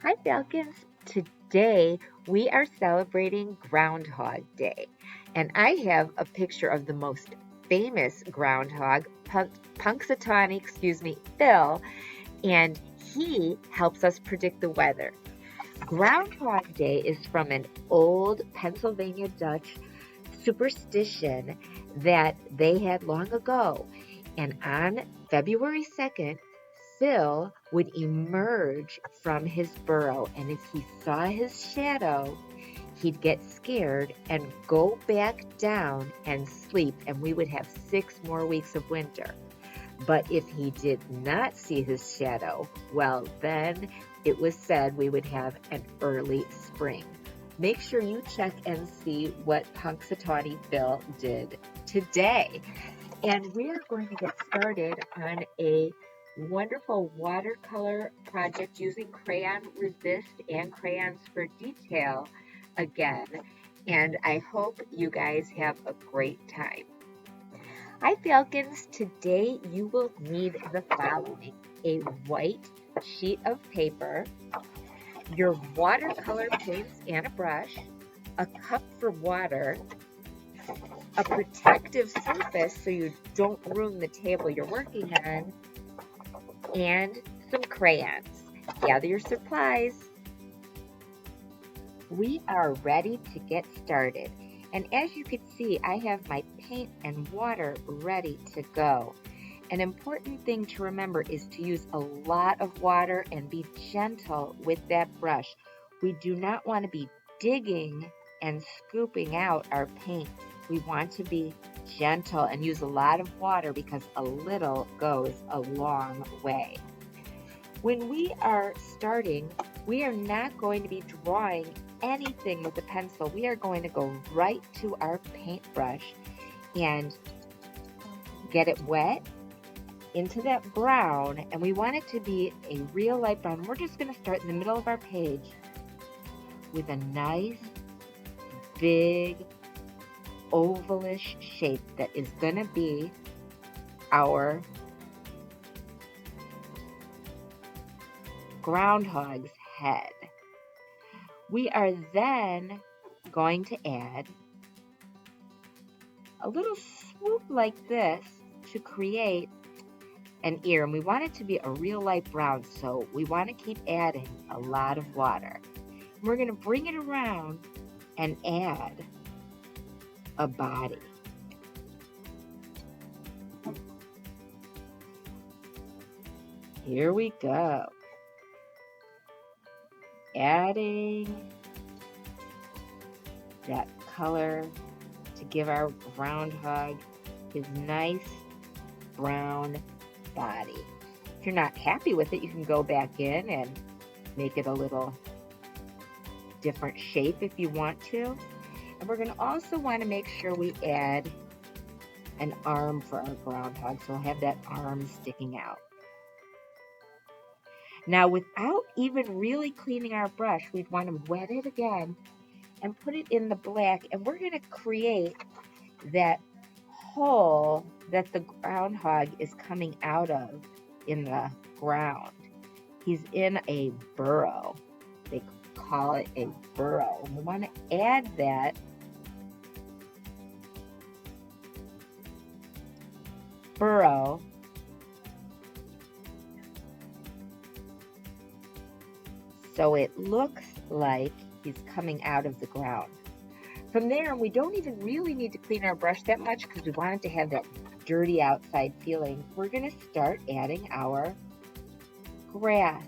Hi, Falcons. Today we are celebrating Groundhog Day, and I have a picture of the most famous groundhog, Punxsutawney, Phil, and he helps us predict the weather. Groundhog Day is from an old Pennsylvania Dutch superstition that they had long ago, and on February 2nd, Phil would emerge from his burrow, and if he saw his shadow, he'd get scared and go back down and sleep, and we would have 6 more weeks of winter. But if he did not see his shadow, well, then it was said we would have an early spring. Make sure you check and see what Punxsutawney Phil did today. And we are going to get started on a wonderful watercolor project using Crayon Resist and Crayons for Detail again. And I hope you guys have a great time. Hi, Falcons. Today you will need the following: a white sheet of paper, your watercolor paints and a brush, a cup for water, a protective surface so you don't ruin the table you're working on, and some crayons. Gather your supplies. We are ready to get started. And as you can see, I have my paint and water ready to go. An important thing to remember is to use a lot of water and be gentle with that brush. We do not want to be digging and scooping out our paint. We want to be gentle and use a lot of water because a little goes a long way. When we are starting, we are not going to be drawing anything with a pencil. We are going to go right to our paintbrush and get it wet into that brown, and we want it to be a real light brown. We're just going to start in the middle of our page with a nice, big, ovalish shape that is going to be our groundhog's head. We are then going to add a little swoop like this to create an ear, and we want it to be a real light brown, so we want to keep adding a lot of water. We're going to bring it around and add a body. Here we go. Adding that color to give our groundhog his nice brown body. If you're not happy with it, you can go back in and make it a little different shape if you want to. And we're going to also want to make sure we add an arm for our groundhog, so we'll have that arm sticking out. Now, without even really cleaning our brush, we'd want to wet it again and put it in the black, and we're going to create that hole that the groundhog is coming out of in the ground. He's in a burrow. They call it a burrow. We want to add that burrow so it looks like he's coming out of the ground. From there, we don't even really need to clean our brush that much because we want it to have that dirty outside feeling. We're going to start adding our grass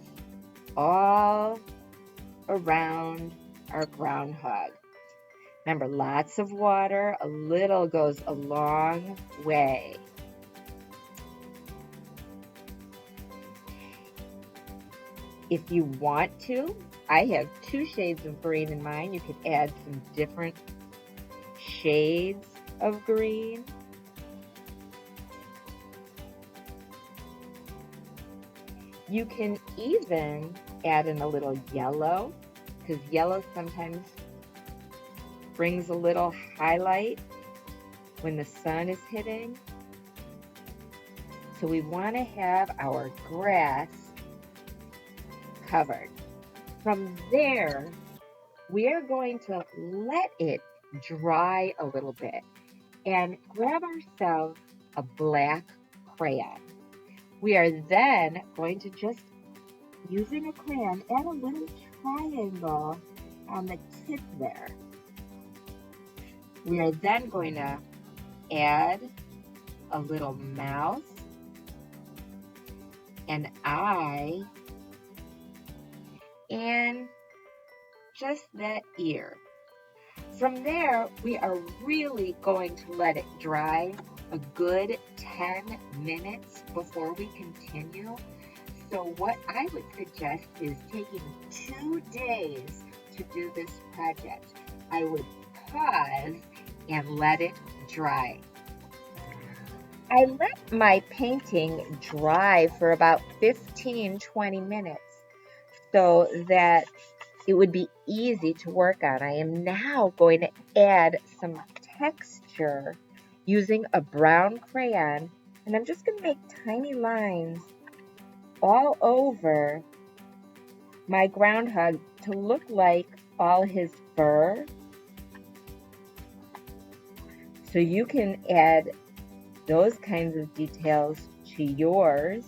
all around our groundhog. Remember, lots of water, a little goes a long way. If you want to, I have 2 shades of green in mine. You could add some different shades of green. You can even add in a little yellow, because yellow sometimes brings a little highlight when the sun is hitting. So we want to have our grass covered. From there, we are going to let it dry a little bit and grab ourselves a black crayon. We are then going to just, using a crayon, add a little triangle on the tip there. We are then going to add a little mouth, an eye, and just that ear. From there, we are really going to let it dry a good 10 minutes before we continue. So what I would suggest is taking 2 days to do this project. I would pause and let it dry. I let my painting dry for about 15-20 minutes so that it would be easy to work on. I am now going to add some texture using a brown crayon, and I'm just going to make tiny lines all over my groundhog to look like all his fur. So you can add those kinds of details to yours.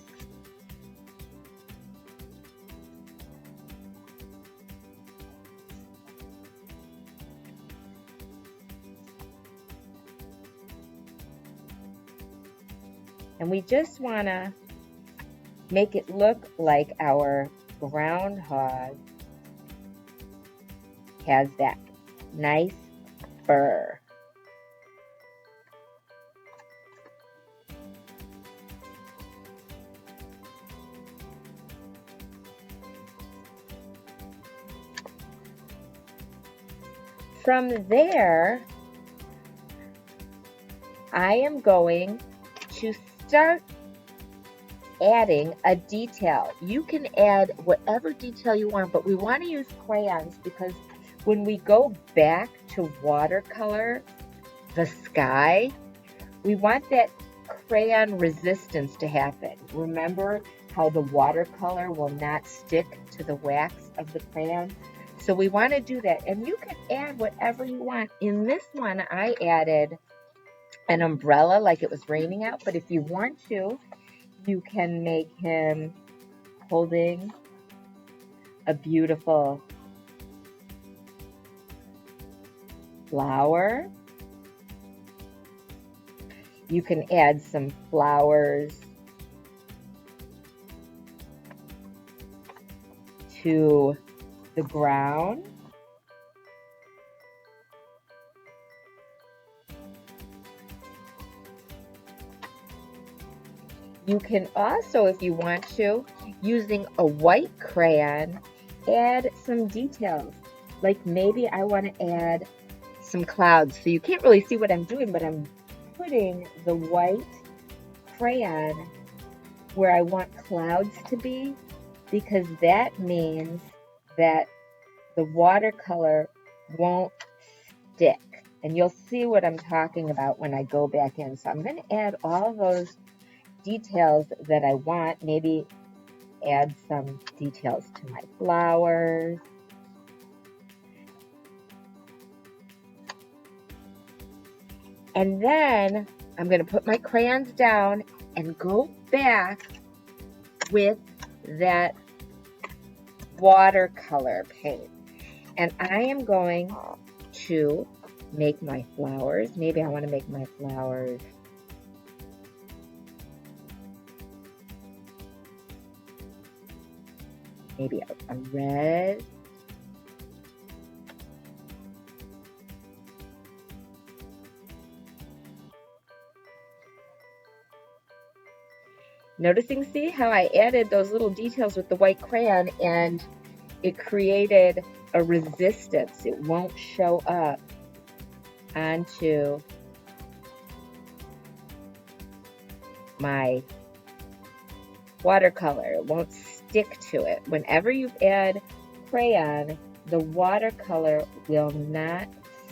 And we just want to make it look like our groundhog has that nice fur. From there, I am going to start adding a detail. You can add whatever detail you want, but we want to use crayons because when we go back to watercolor the sky, we want that crayon resistance to happen. Remember how the watercolor will not stick to the wax of the crayon? So we want to do that, and you can add whatever you want. In this one, I added an umbrella like it was raining out, but if you want to, you can make him holding a beautiful flower. You can add some flowers to the ground. You can also, if you want to, using a white crayon, add some details. Like maybe I want to add some clouds. So you can't really see what I'm doing, but I'm putting the white crayon where I want clouds to be, because that means that the watercolor won't stick. And you'll see what I'm talking about when I go back in. So I'm going to add all those details that I want. Maybe add some details to my flowers. And then I'm going to put my crayons down and go back with that watercolor paint. And I am going to make my flowers. Maybe I want to make my flowers maybe a red. Noticing, see how I added those little details with the white crayon and it created a resistance. It won't show up onto my watercolor. It won't stick to it. Whenever you add crayon, the watercolor will not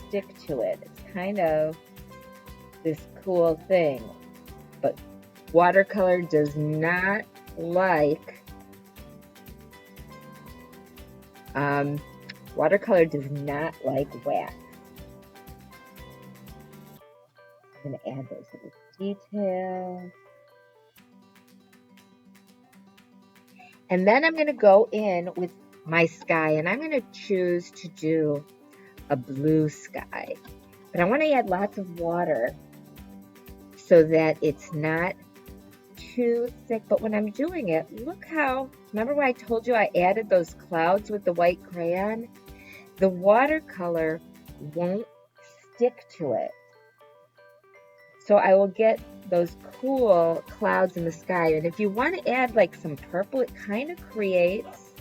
stick to it. It's kind of this cool thing. But watercolor does not like Watercolor does not like wax. I'm going to add those little details. And then I'm going to go in with my sky, and I'm going to choose to do a blue sky. But I want to add lots of water so that it's not too thick. But when I'm doing it, look how, remember when I told you I added those clouds with the white crayon? The watercolor won't stick to it. So I will get those cool clouds in the sky. And if you want to add like some purple, it kind of creates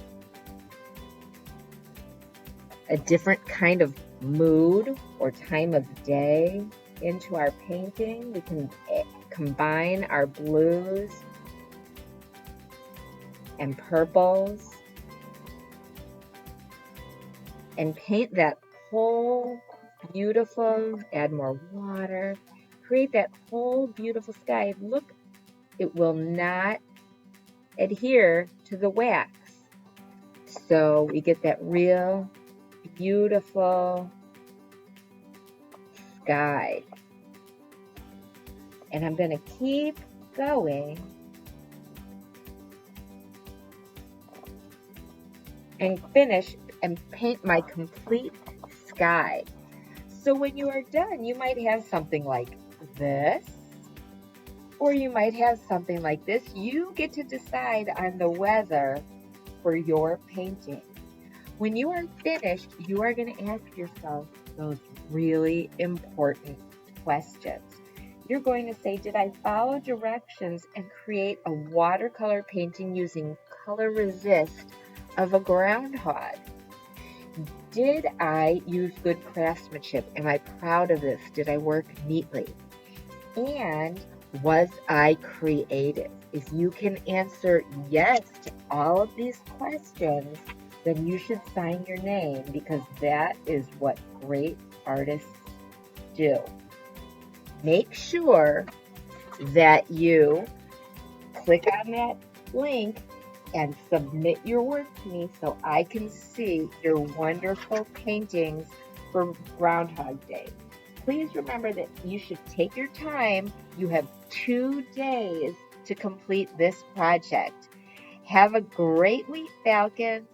a different kind of mood or time of day into our painting. We can combine our blues and purples and paint that whole beautiful, add more water, create that whole beautiful sky. Look, it will not adhere to the wax. So we get that real beautiful sky. And I'm going to keep going and finish and paint my complete sky. So when you are done, you might have something like this, or you might have something like this. You get to decide on the weather for your painting. When you are finished, you are going to ask yourself those really important questions. You're going to say, did I follow directions and create a watercolor painting using color resist of a groundhog? Did I use good craftsmanship? Am I proud of this? Did I work neatly? And was I creative? If you can answer yes to all of these questions, then you should sign your name, because that is what great artists do. Make sure that you click on that link and submit your work to me so I can see your wonderful paintings for Groundhog Day. Please remember that you should take your time. You have 2 days to complete this project. Have a great week, Falcons.